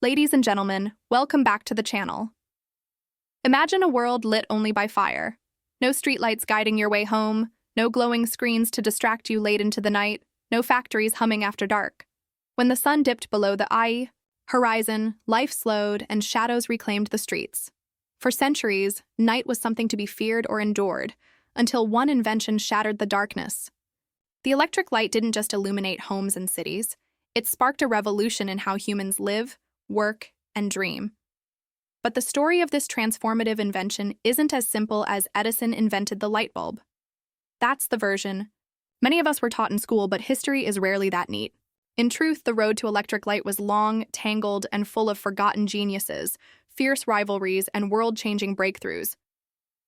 Ladies and gentlemen, welcome back to the channel. Imagine a world lit only by fire. No streetlights guiding your way home, no glowing screens to distract you late into the night, no factories humming after dark. When the sun dipped below the horizon, life slowed and shadows reclaimed the streets. For centuries, night was something to be feared or endured, until one invention shattered the darkness. The electric light didn't just illuminate homes and cities, it sparked a revolution in how humans live, work, and dream. But the story of this transformative invention isn't as simple as Edison invented the light bulb. That's the version many of us were taught in school, but history is rarely that neat. In truth, the road to electric light was long, tangled, and full of forgotten geniuses, fierce rivalries, and world-changing breakthroughs.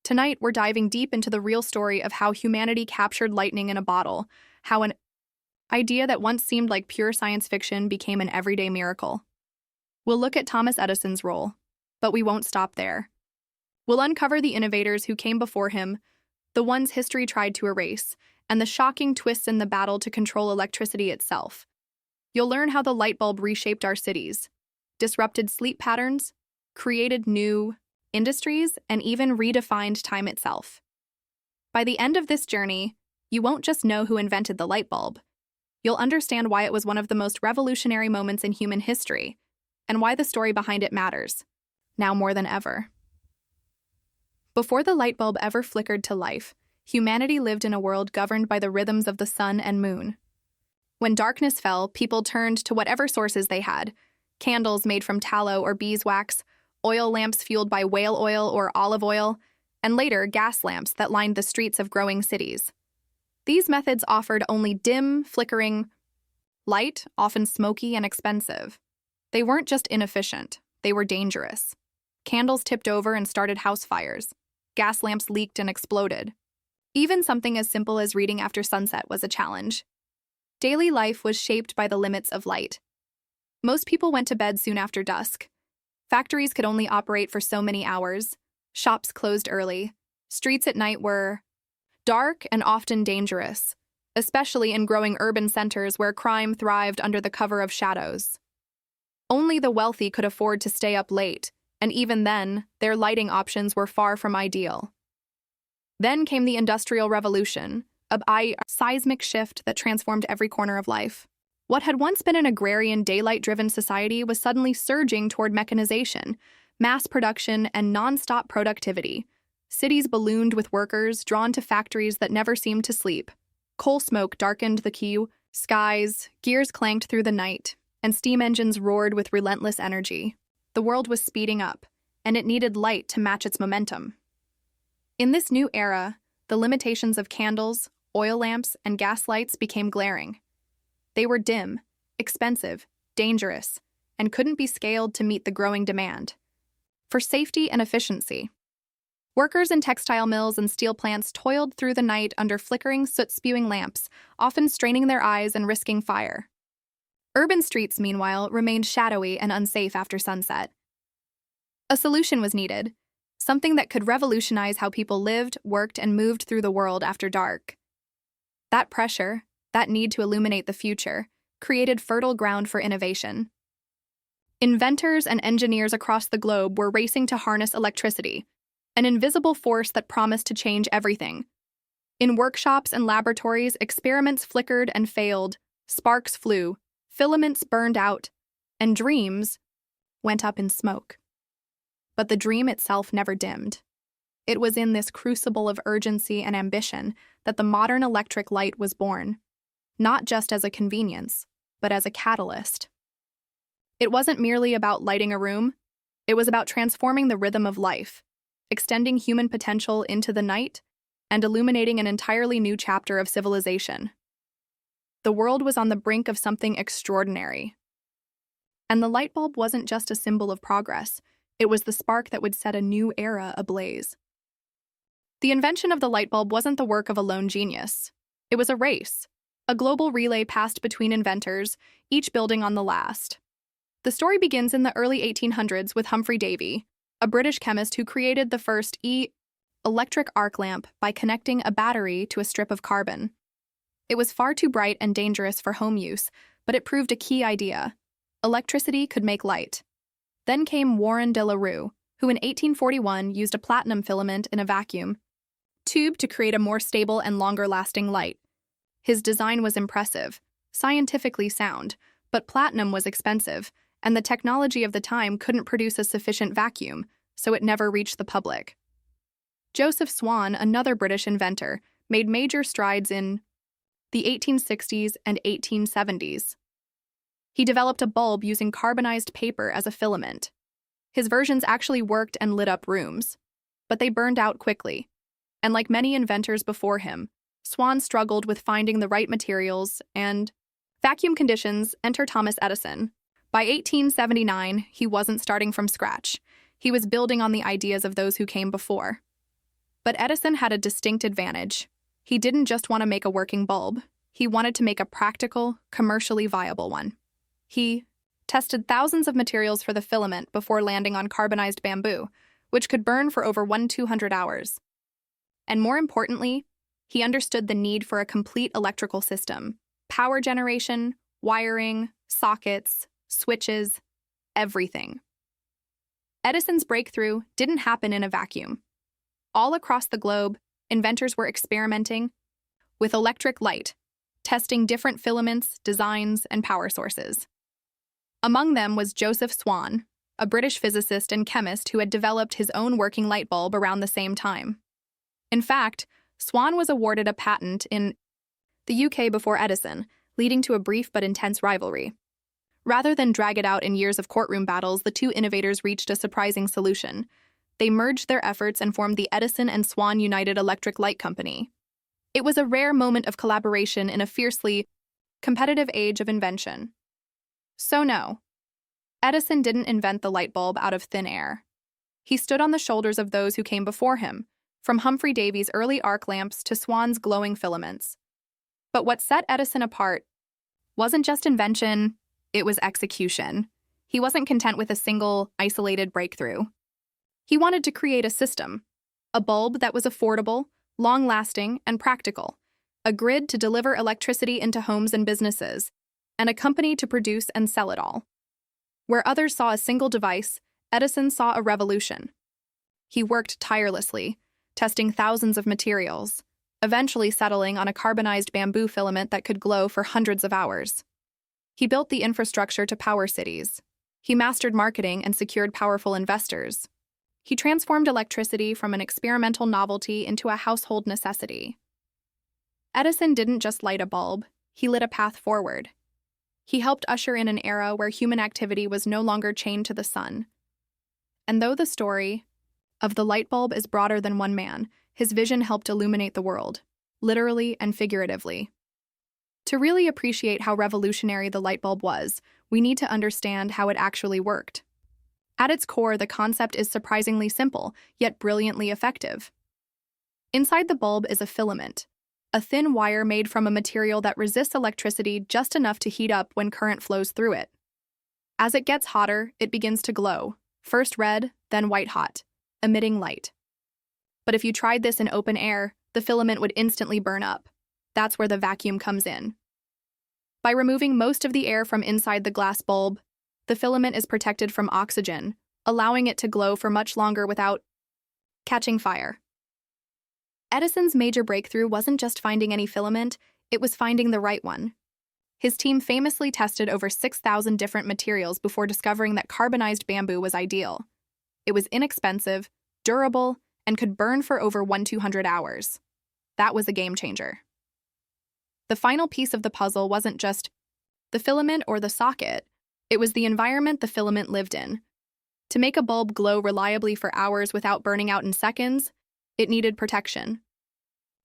Tonight, we're diving deep into the real story of how humanity captured lightning in a bottle, how an idea that once seemed like pure science fiction became an everyday miracle. We'll look at Thomas Edison's role, but we won't stop there. We'll uncover the innovators who came before him, the ones history tried to erase, and the shocking twists in the battle to control electricity itself. You'll learn how the light bulb reshaped our cities, disrupted sleep patterns, created new industries, and even redefined time itself. By the end of this journey, you won't just know who invented the light bulb. You'll understand why it was one of the most revolutionary moments in human history, and why the story behind it matters, now more than ever. Before the light bulb ever flickered to life, humanity lived in a world governed by the rhythms of the sun and moon. When darkness fell, people turned to whatever sources they had: candles made from tallow or beeswax, oil lamps fueled by whale oil or olive oil, and later gas lamps that lined the streets of growing cities. These methods offered only dim, flickering light, often smoky and expensive. They weren't just inefficient, they were dangerous. Candles tipped over and started house fires. Gas lamps leaked and exploded. Even something as simple as reading after sunset was a challenge. Daily life was shaped by the limits of light. Most people went to bed soon after dusk. Factories could only operate for so many hours. Shops closed early. Streets at night were dark and often dangerous, especially in growing urban centers where crime thrived under the cover of shadows. Only the wealthy could afford to stay up late, and even then, their lighting options were far from ideal. Then came the Industrial Revolution, a seismic shift that transformed every corner of life. What had once been an agrarian, daylight-driven society was suddenly surging toward mechanization, mass production, and non-stop productivity. Cities ballooned with workers drawn to factories that never seemed to sleep. Coal smoke darkened the skies, gears clanked through the night, and steam engines roared with relentless energy. The world was speeding up, and it needed light to match its momentum. In this new era, the limitations of candles, oil lamps, and gas lights became glaring. They were dim, expensive, dangerous, and couldn't be scaled to meet the growing demand. For safety and efficiency, workers in textile mills and steel plants toiled through the night under flickering, soot-spewing lamps, often straining their eyes and risking fire. Urban streets, meanwhile, remained shadowy and unsafe after sunset. A solution was needed, something that could revolutionize how people lived, worked, and moved through the world after dark. That pressure, that need to illuminate the future, created fertile ground for innovation. Inventors and engineers across the globe were racing to harness electricity, an invisible force that promised to change everything. In workshops and laboratories, experiments flickered and failed, sparks flew, filaments burned out, and dreams went up in smoke. But the dream itself never dimmed. It was in this crucible of urgency and ambition that the modern electric light was born, not just as a convenience, but as a catalyst. It wasn't merely about lighting a room, it was about transforming the rhythm of life, extending human potential into the night, and illuminating an entirely new chapter of civilization. The world was on the brink of something extraordinary. And the light bulb wasn't just a symbol of progress, it was the spark that would set a new era ablaze. The invention of the light bulb wasn't the work of a lone genius. It was a race, a global relay passed between inventors, each building on the last. The story begins in the early 1800s with Humphrey Davy, a British chemist who created the first electric arc lamp by connecting a battery to a strip of carbon. It was far too bright and dangerous for home use, but it proved a key idea. Electricity could make light, Then came Warren de la Rue, who in 1841 used a platinum filament in a vacuum tube to create a more stable and longer-lasting light. His design was impressive, scientifically sound, but platinum was expensive, and the technology of the time couldn't produce a sufficient vacuum, so it never reached the public. Joseph Swan, another British inventor, made major strides in the 1860s and 1870s. He developed a bulb using carbonized paper as a filament. His versions actually worked and lit up rooms, but they burned out quickly. And like many inventors before him, Swan struggled with finding the right materials and vacuum conditions. Enter Thomas Edison. By 1879, he wasn't starting from scratch. He was building on the ideas of those who came before. But Edison had a distinct advantage. He didn't just want to make a working bulb. He wanted to make a practical, commercially viable one. He tested thousands of materials for the filament before landing on carbonized bamboo, which could burn for over 200 hours. And more importantly, he understood the need for a complete electrical system: power generation, wiring, sockets, switches, everything. Edison's breakthrough didn't happen in a vacuum. All across the globe, inventors were experimenting with electric light, testing different filaments, designs, and power sources. Among them was Joseph Swan, a British physicist and chemist who had developed his own working light bulb around the same time. In fact, Swan was awarded a patent in the UK before Edison, leading to a brief but intense rivalry. Rather than drag it out in years of courtroom battles, the two innovators reached a surprising solution. They merged their efforts and formed the Edison and Swan United Electric Light Company. It was a rare moment of collaboration in a fiercely competitive age of invention. So no, Edison didn't invent the light bulb out of thin air. He stood on the shoulders of those who came before him, from Humphrey Davy's early arc lamps to Swan's glowing filaments. But what set Edison apart wasn't just invention, it was execution. He wasn't content with a single, isolated breakthrough. He wanted to create a system, a bulb that was affordable, long-lasting, and practical, a grid to deliver electricity into homes and businesses, and a company to produce and sell it all. Where others saw a single device, Edison saw a revolution. He worked tirelessly, testing thousands of materials, eventually settling on a carbonized bamboo filament that could glow for hundreds of hours. He built the infrastructure to power cities. He mastered marketing and secured powerful investors. He transformed electricity from an experimental novelty into a household necessity. Edison didn't just light a bulb, he lit a path forward. He helped usher in an era where human activity was no longer chained to the sun. And though the story of the light bulb is broader than one man, his vision helped illuminate the world, literally and figuratively. To really appreciate how revolutionary the light bulb was, we need to understand how it actually worked. At its core, the concept is surprisingly simple, yet brilliantly effective. Inside the bulb is a filament, a thin wire made from a material that resists electricity just enough to heat up when current flows through it. As it gets hotter, it begins to glow, first red, then white-hot, emitting light. But if you tried this in open air, the filament would instantly burn up. That's where the vacuum comes in. By removing most of the air from inside the glass bulb, the filament is protected from oxygen, allowing it to glow for much longer without catching fire. Edison's major breakthrough wasn't just finding any filament, it was finding the right one. His team famously tested over 6,000 different materials before discovering that carbonized bamboo was ideal. It was inexpensive, durable, and could burn for over 200 hours. That was a game changer. The final piece of the puzzle wasn't just the filament or the socket, it was the environment the filament lived in. To make a bulb glow reliably for hours without burning out in seconds, it needed protection.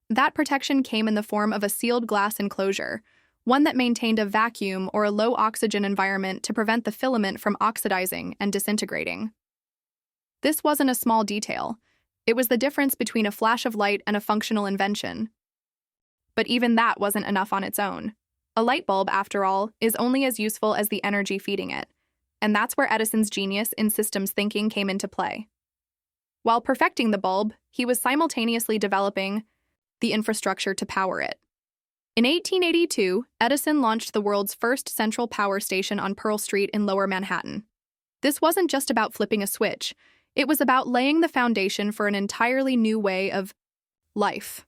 That protection came in the form of a sealed glass enclosure, one that maintained a vacuum or a low-oxygen environment to prevent the filament from oxidizing and disintegrating. This wasn't a small detail. It was the difference between a flash of light and a functional invention. But even that wasn't enough on its own. A light bulb, after all, is only as useful as the energy feeding it, and that's where Edison's genius in systems thinking came into play. While perfecting the bulb, he was simultaneously developing the infrastructure to power it. In 1882, Edison launched the world's first central power station on Pearl Street in Lower Manhattan. This wasn't just about flipping a switch, it was about laying the foundation for an entirely new way of life.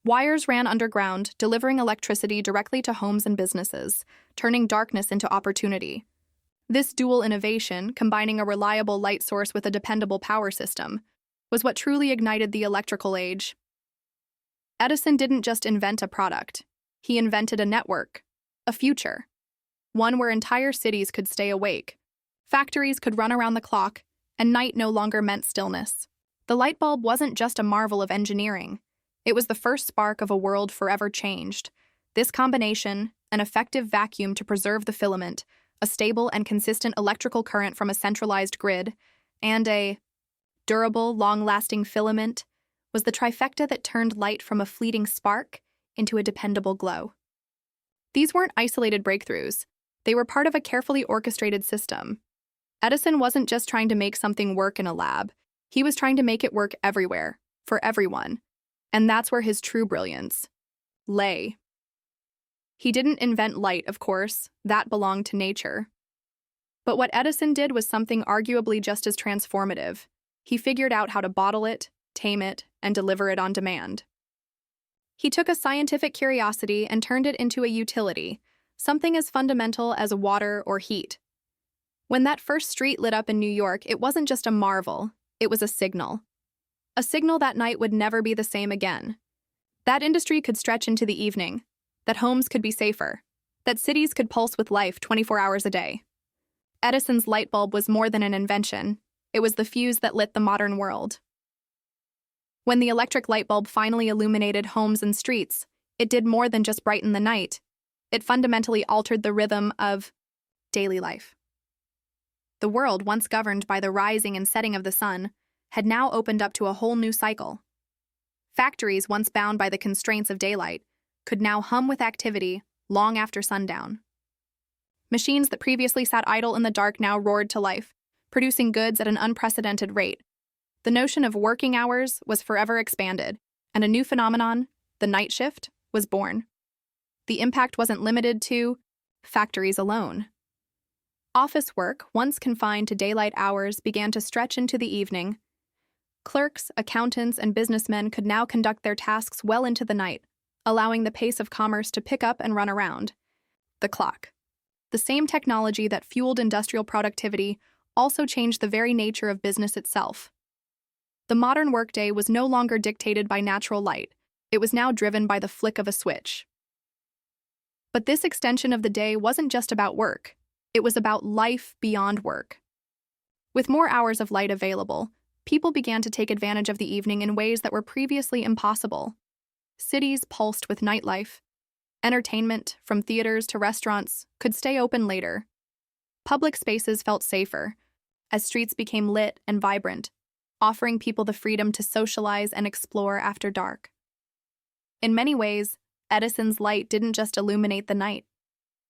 Wires ran underground, delivering electricity directly to homes and businesses, turning darkness into opportunity. This dual innovation, combining a reliable light source with a dependable power system, was what truly ignited the electrical age. Edison didn't just invent a product. He invented a network, a future, one where entire cities could stay awake, factories could run around the clock, and night no longer meant stillness. The light bulb wasn't just a marvel of engineering. It was the first spark of a world forever changed. This combination, an effective vacuum to preserve the filament, a stable and consistent electrical current from a centralized grid, and a durable, long-lasting filament, was the trifecta that turned light from a fleeting spark into a dependable glow. These weren't isolated breakthroughs. They were part of a carefully orchestrated system. Edison wasn't just trying to make something work in a lab. He was trying to make it work everywhere, for everyone. And that's where his true brilliance lay. He didn't invent light, of course. That belonged to nature. But what Edison did was something arguably just as transformative. He figured out how to bottle it, tame it, and deliver it on demand. He took a scientific curiosity and turned it into a utility, something as fundamental as water or heat. When that first street lit up in New York, it wasn't just a marvel, it was a signal. A signal that night would never be the same again. That industry could stretch into the evening, that homes could be safer, that cities could pulse with life 24 hours a day. Edison's light bulb was more than an invention. It was the fuse that lit the modern world. When the electric light bulb finally illuminated homes and streets, it did more than just brighten the night. It fundamentally altered the rhythm of daily life. The world, once governed by the rising and setting of the sun, had now opened up to a whole new cycle. Factories, once bound by the constraints of daylight, could now hum with activity long after sundown. Machines that previously sat idle in the dark now roared to life, producing goods at an unprecedented rate. The notion of working hours was forever expanded, and a new phenomenon, the night shift, was born. The impact wasn't limited to factories alone. Office work, once confined to daylight hours, began to stretch into the evening. Clerks, accountants, and businessmen could now conduct their tasks well into the night, allowing the pace of commerce to pick up and run around. The clock. The same technology that fueled industrial productivity also changed the very nature of business itself. The modern workday was no longer dictated by natural light. It was now driven by the flick of a switch. But this extension of the day wasn't just about work. It was about life beyond work. With more hours of light available, people began to take advantage of the evening in ways that were previously impossible. Cities pulsed with nightlife. Entertainment, from theaters to restaurants, could stay open later. Public spaces felt safer, as streets became lit and vibrant, offering people the freedom to socialize and explore after dark. In many ways, Edison's light didn't just illuminate the night.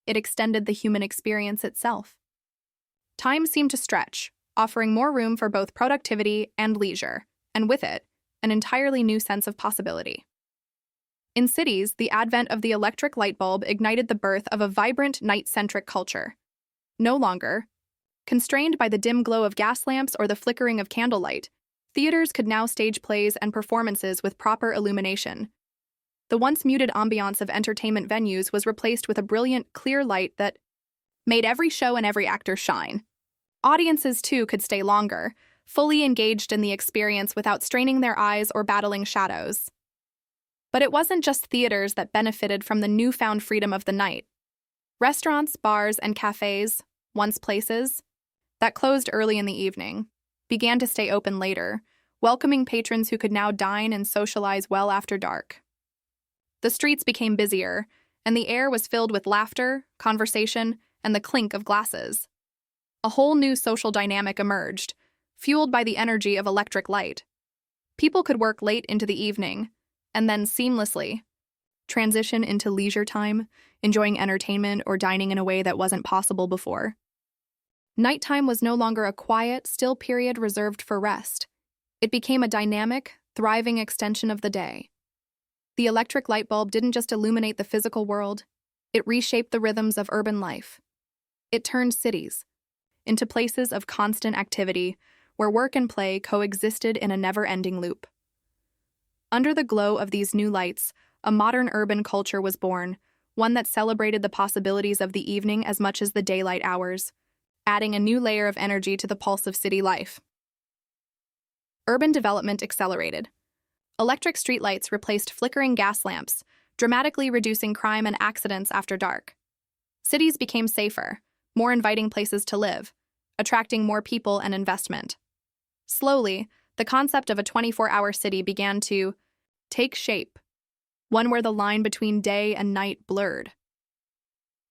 It extended the human experience itself. Time seemed to stretch, offering more room for both productivity and leisure, and with it, an entirely new sense of possibility. In cities, the advent of the electric light bulb ignited the birth of a vibrant, night-centric culture. No longer constrained by the dim glow of gas lamps or the flickering of candlelight, theaters could now stage plays and performances with proper illumination. The once muted ambiance of entertainment venues was replaced with a brilliant, clear light that made every show and every actor shine. Audiences, too, could stay longer, fully engaged in the experience without straining their eyes or battling shadows. But it wasn't just theaters that benefited from the newfound freedom of the night. Restaurants, bars, and cafes, once places that closed early in the evening, began to stay open later, welcoming patrons who could now dine and socialize well after dark. The streets became busier, and the air was filled with laughter, conversation, and the clink of glasses. A whole new social dynamic emerged, fueled by the energy of electric light. People could work late into the evening, and then seamlessly transition into leisure time, enjoying entertainment or dining in a way that wasn't possible before. Nighttime was no longer a quiet, still period reserved for rest. It became a dynamic, thriving extension of the day. The electric light bulb didn't just illuminate the physical world, it reshaped the rhythms of urban life. It turned cities into places of constant activity where work and play coexisted in a never-ending loop. Under the glow of these new lights, a modern urban culture was born, one that celebrated the possibilities of the evening as much as the daylight hours, adding a new layer of energy to the pulse of city life. Urban development accelerated. Electric streetlights replaced flickering gas lamps, dramatically reducing crime and accidents after dark. Cities became safer, more inviting places to live, attracting more people and investment. Slowly, the concept of a 24-hour city began to take shape, one where the line between day and night blurred.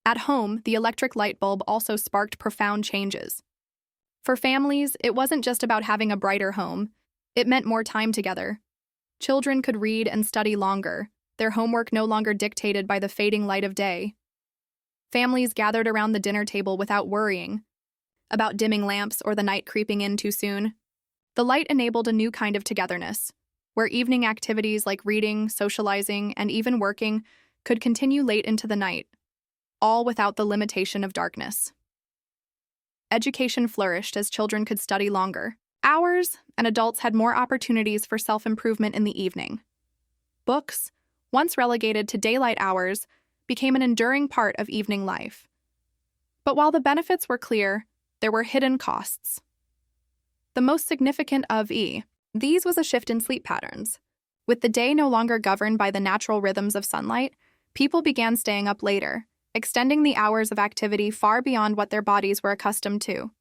At home, the electric light bulb also sparked profound changes. For families, it wasn't just about having a brighter home, it meant more time together. Children could read and study longer, their homework no longer dictated by the fading light of day. Families gathered around the dinner table without worrying about dimming lamps or the night creeping in too soon. The light enabled a new kind of togetherness, where evening activities like reading, socializing, and even working could continue late into the night, all without the limitation of darkness. Education flourished as children could study longer hours, and adults had more opportunities for self-improvement in the evening. Books, once relegated to daylight hours, became an enduring part of evening life. But while the benefits were clear, there were hidden costs. The most significant of these was a shift in sleep patterns. With the day no longer governed by the natural rhythms of sunlight, people began staying up later, extending the hours of activity far beyond what their bodies were accustomed to.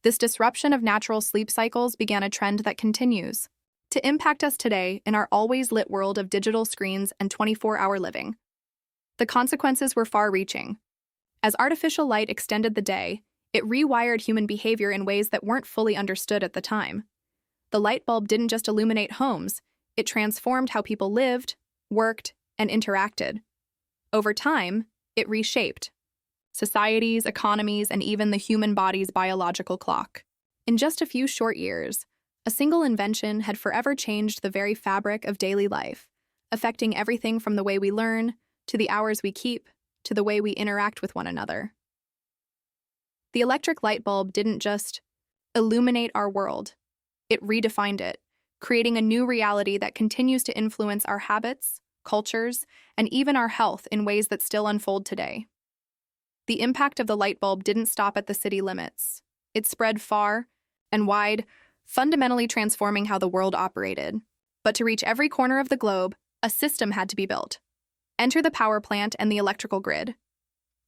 This disruption of natural sleep cycles began a trend that continues to impact us today in our always lit world of digital screens and 24-hour living. The consequences were far-reaching. As artificial light extended the day, it rewired human behavior in ways that weren't fully understood at the time. The light bulb didn't just illuminate homes, it transformed how people lived, worked, and interacted. Over time, it reshaped societies, economies, and even the human body's biological clock. In just a few short years, a single invention had forever changed the very fabric of daily life, affecting everything from the way we learn, to the hours we keep, to the way we interact with one another. The electric light bulb didn't just illuminate our world, it redefined it, creating a new reality that continues to influence our habits, cultures, and even our health in ways that still unfold today. The impact of the light bulb didn't stop at the city limits. It spread far and wide, fundamentally transforming how the world operated. But to reach every corner of the globe, a system had to be built. Enter the power plant and the electrical grid.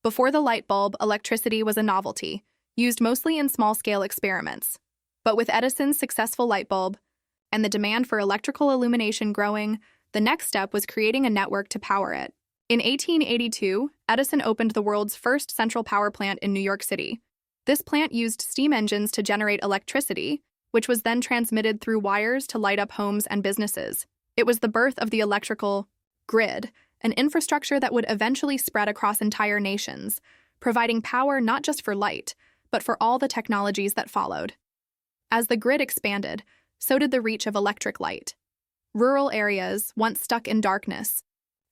Before the light bulb, electricity was a novelty, used mostly in small-scale experiments. But with Edison's successful light bulb and the demand for electrical illumination growing, the next step was creating a network to power it. In 1882, Edison opened the world's first central power plant in New York City. This plant used steam engines to generate electricity, which was then transmitted through wires to light up homes and businesses. It was the birth of the electrical grid, an infrastructure that would eventually spread across entire nations, providing power not just for light, but for all the technologies that followed. As the grid expanded, so did the reach of electric light. Rural areas, once stuck in darkness,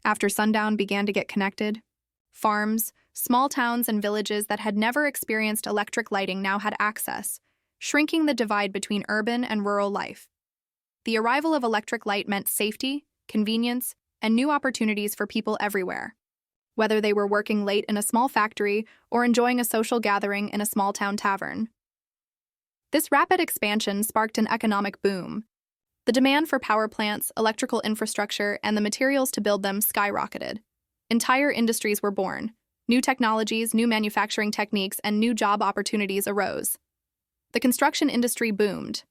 after sundown began to get connected. Farms, small towns, and villages that had never experienced electric lighting now had access, shrinking the divide between urban and rural life. The arrival of electric light meant safety, convenience, and new opportunities for people everywhere, whether they were working late in a small factory or enjoying a social gathering in a small-town tavern. This rapid expansion sparked an economic boom. The demand for power plants, electrical infrastructure, and the materials to build them skyrocketed. Entire industries were born. New technologies, new manufacturing techniques, and new job opportunities arose. The construction industry boomed,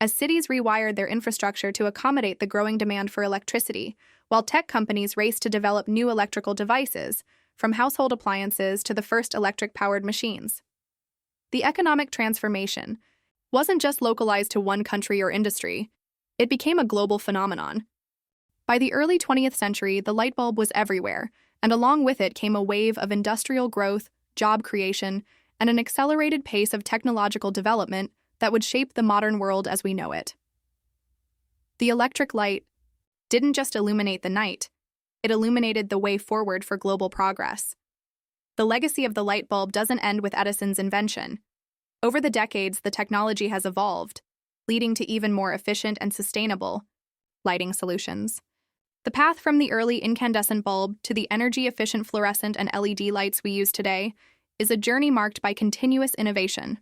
as cities rewired their infrastructure to accommodate the growing demand for electricity, while tech companies raced to develop new electrical devices, from household appliances to the first electric-powered machines. The economic transformation wasn't just localized to one country or industry. It became a global phenomenon. By the early 20th century, the light bulb was everywhere, and along with it came a wave of industrial growth, job creation, and an accelerated pace of technological development that would shape the modern world as we know it. The electric light didn't just illuminate the night, it illuminated the way forward for global progress. The legacy of the light bulb doesn't end with Edison's invention. Over the decades, the technology has evolved, leading to even more efficient and sustainable lighting solutions. The path from the early incandescent bulb to the energy-efficient fluorescent and LED lights we use today is a journey marked by continuous innovation.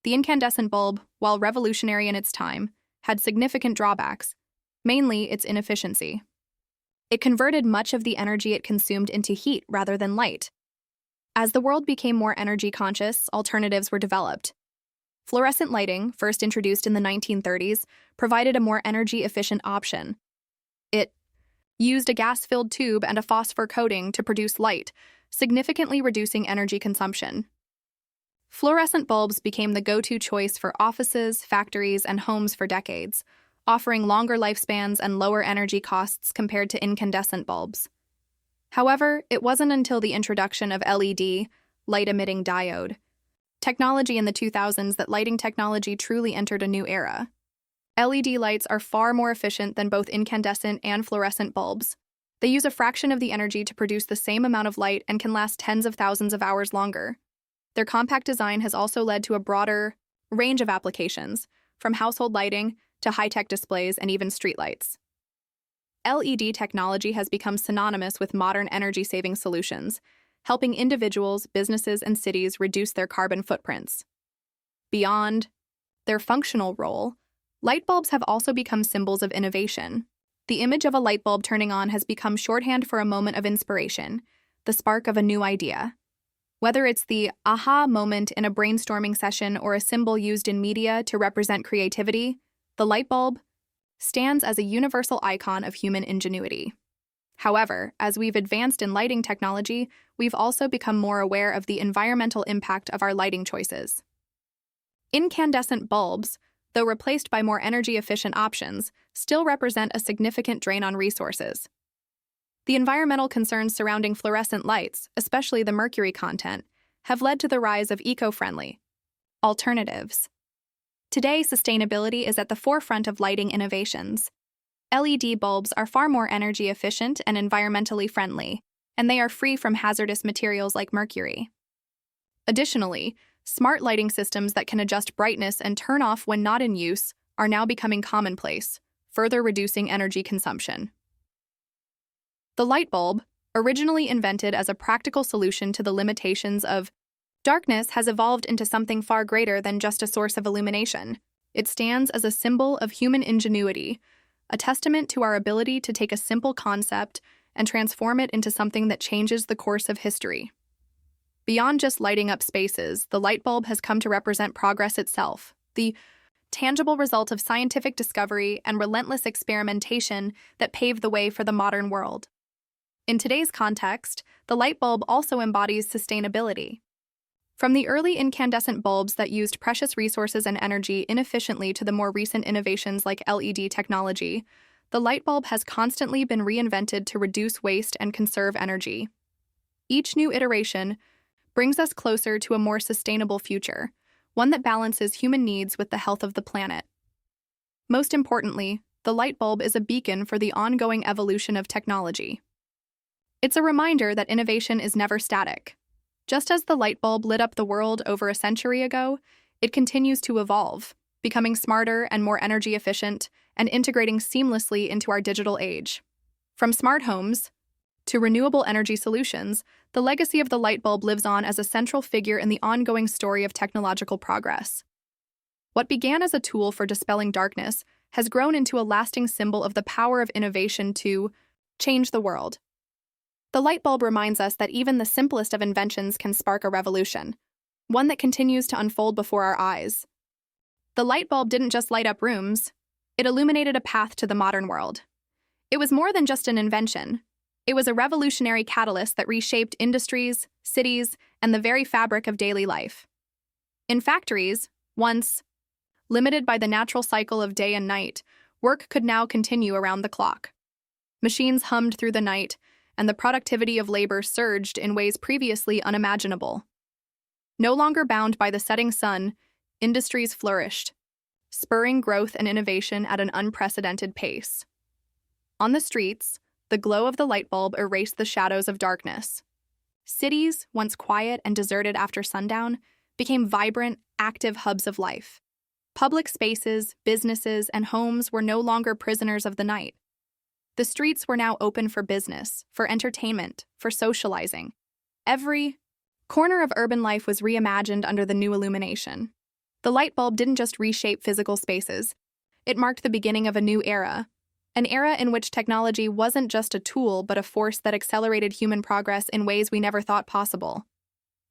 The incandescent bulb, while revolutionary in its time, had significant drawbacks, mainly its inefficiency. It converted much of the energy it consumed into heat rather than light. As the world became more energy-conscious, alternatives were developed. Fluorescent lighting, first introduced in the 1930s, provided a more energy-efficient option. It used a gas-filled tube and a phosphor coating to produce light, significantly reducing energy consumption. Fluorescent bulbs became the go-to choice for offices, factories, and homes for decades, offering longer lifespans and lower energy costs compared to incandescent bulbs. However, it wasn't until the introduction of LED, light-emitting diode, technology in the 2000s that lighting technology truly entered a new era. LED lights are far more efficient than both incandescent and fluorescent bulbs. They use a fraction of the energy to produce the same amount of light and can last tens of thousands of hours longer. Their compact design has also led to a broader range of applications, from household lighting to high-tech displays and even streetlights. LED technology has become synonymous with modern energy-saving solutions, helping individuals, businesses, and cities reduce their carbon footprints. Beyond their functional role, light bulbs have also become symbols of innovation. The image of a light bulb turning on has become shorthand for a moment of inspiration, the spark of a new idea. Whether it's the aha moment in a brainstorming session or a symbol used in media to represent creativity, the light bulb stands as a universal icon of human ingenuity. However, as we've advanced in lighting technology, we've also become more aware of the environmental impact of our lighting choices. Incandescent bulbs, though replaced by more energy-efficient options, still represent a significant drain on resources. The environmental concerns surrounding fluorescent lights, especially the mercury content, have led to the rise of eco-friendly alternatives. Today, sustainability is at the forefront of lighting innovations. LED bulbs are far more energy efficient and environmentally friendly, and they are free from hazardous materials like mercury. Additionally, smart lighting systems that can adjust brightness and turn off when not in use are now becoming commonplace, further reducing energy consumption. The light bulb, originally invented as a practical solution to the limitations of darkness, has evolved into something far greater than just a source of illumination. It stands as a symbol of human ingenuity, a testament to our ability to take a simple concept and transform it into something that changes the course of history. Beyond just lighting up spaces, the light bulb has come to represent progress itself, the tangible result of scientific discovery and relentless experimentation that paved the way for the modern world. In today's context, the light bulb also embodies sustainability. From the early incandescent bulbs that used precious resources and energy inefficiently to the more recent innovations like LED technology, the light bulb has constantly been reinvented to reduce waste and conserve energy. Each new iteration brings us closer to a more sustainable future, one that balances human needs with the health of the planet. Most importantly, the light bulb is a beacon for the ongoing evolution of technology. It's a reminder that innovation is never static. Just as the light bulb lit up the world over a century ago, it continues to evolve, becoming smarter and more energy efficient and integrating seamlessly into our digital age. From smart homes to renewable energy solutions, the legacy of the light bulb lives on as a central figure in the ongoing story of technological progress. What began as a tool for dispelling darkness has grown into a lasting symbol of the power of innovation to change the world. The light bulb reminds us that even the simplest of inventions can spark a revolution, one that continues to unfold before our eyes. The light bulb didn't just light up rooms, it illuminated a path to the modern world. It was more than just an invention. It was a revolutionary catalyst that reshaped industries, cities, and the very fabric of daily life. In factories, once limited by the natural cycle of day and night, work could now continue around the clock. Machines hummed through the night, and the productivity of labor surged in ways previously unimaginable. No longer bound by the setting sun, industries flourished, spurring growth and innovation at an unprecedented pace. On the streets, the glow of the light bulb erased the shadows of darkness. Cities, once quiet and deserted after sundown, became vibrant, active hubs of life. Public spaces, businesses, and homes were no longer prisoners of the night. The streets were now open for business, for entertainment, for socializing. Every corner of urban life was reimagined under the new illumination. The light bulb didn't just reshape physical spaces. It marked the beginning of a new era, an era in which technology wasn't just a tool but a force that accelerated human progress in ways we never thought possible.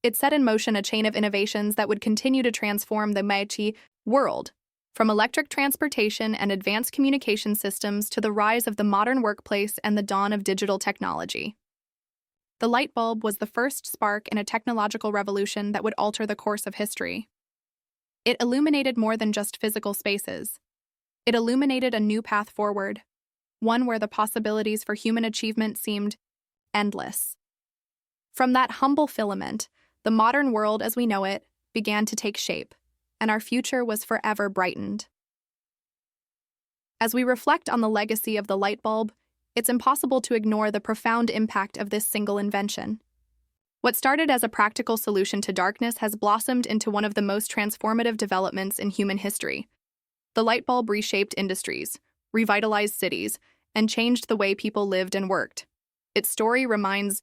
It set in motion a chain of innovations that would continue to transform the Meiji world, from electric transportation and advanced communication systems to the rise of the modern workplace and the dawn of digital technology. The light bulb was the first spark in a technological revolution that would alter the course of history. It illuminated more than just physical spaces. It illuminated a new path forward, one where the possibilities for human achievement seemed endless. From that humble filament, the modern world as we know it began to take shape, and our future was forever brightened. As we reflect on the legacy of the light bulb, it's impossible to ignore the profound impact of this single invention. What started as a practical solution to darkness has blossomed into one of the most transformative developments in human history. The light bulb reshaped industries, revitalized cities, and changed the way people lived and worked. Its story reminds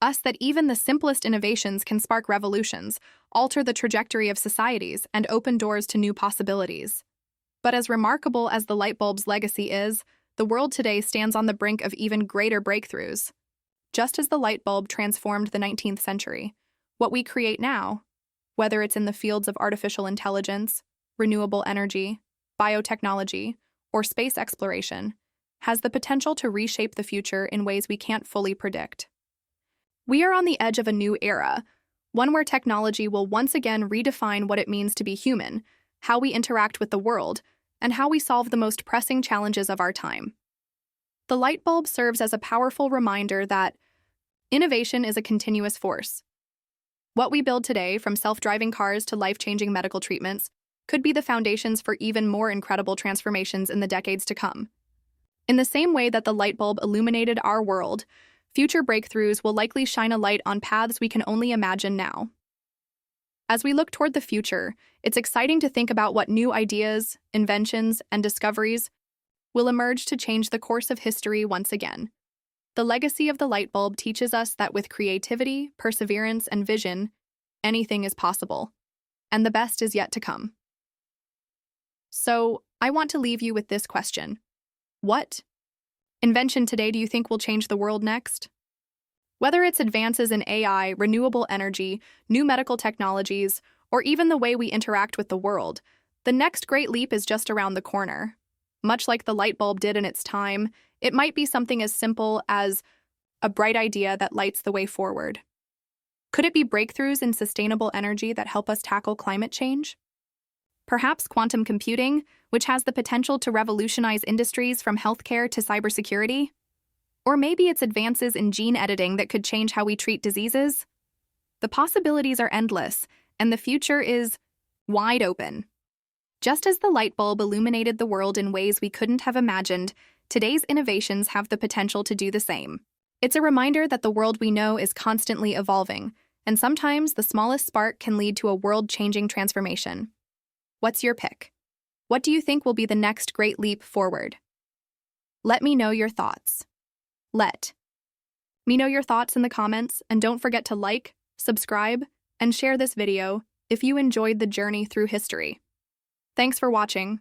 us that even the simplest innovations can spark revolutions, alter the trajectory of societies, and open doors to new possibilities. But as remarkable as the light bulb's legacy is, the world today stands on the brink of even greater breakthroughs. Just as the light bulb transformed the 19th century, what we create now, whether it's in the fields of artificial intelligence, renewable energy, biotechnology, or space exploration, has the potential to reshape the future in ways we can't fully predict. We are on the edge of a new era, one where technology will once again redefine what it means to be human, how we interact with the world, and how we solve the most pressing challenges of our time. The light bulb serves as a powerful reminder that innovation is a continuous force. What we build today, from self-driving cars to life-changing medical treatments, could be the foundations for even more incredible transformations in the decades to come. In the same way that the light bulb illuminated our world, future breakthroughs will likely shine a light on paths we can only imagine now. As we look toward the future, it's exciting to think about what new ideas, inventions, and discoveries will emerge to change the course of history once again. The legacy of the light bulb teaches us that with creativity, perseverance, and vision, anything is possible, and the best is yet to come. So, I want to leave you with this question. What invention today do you think will change the world next? Whether it's advances in AI, renewable energy, new medical technologies, or even the way we interact with the world, the next great leap is just around the corner. Much like the light bulb did in its time, it might be something as simple as a bright idea that lights the way forward. Could it be breakthroughs in sustainable energy that help us tackle climate change? Perhaps quantum computing, which has the potential to revolutionize industries from healthcare to cybersecurity? Or maybe it's advances in gene editing that could change how we treat diseases? The possibilities are endless, and the future is wide open. Just as the light bulb illuminated the world in ways we couldn't have imagined, today's innovations have the potential to do the same. It's a reminder that the world we know is constantly evolving, and sometimes the smallest spark can lead to a world-changing transformation. What's your pick? What do you think will be the next great leap forward? Let me know your thoughts. Let me know your thoughts in the comments, and don't forget to like, subscribe, and share this video if you enjoyed the journey through history. Thanks for watching.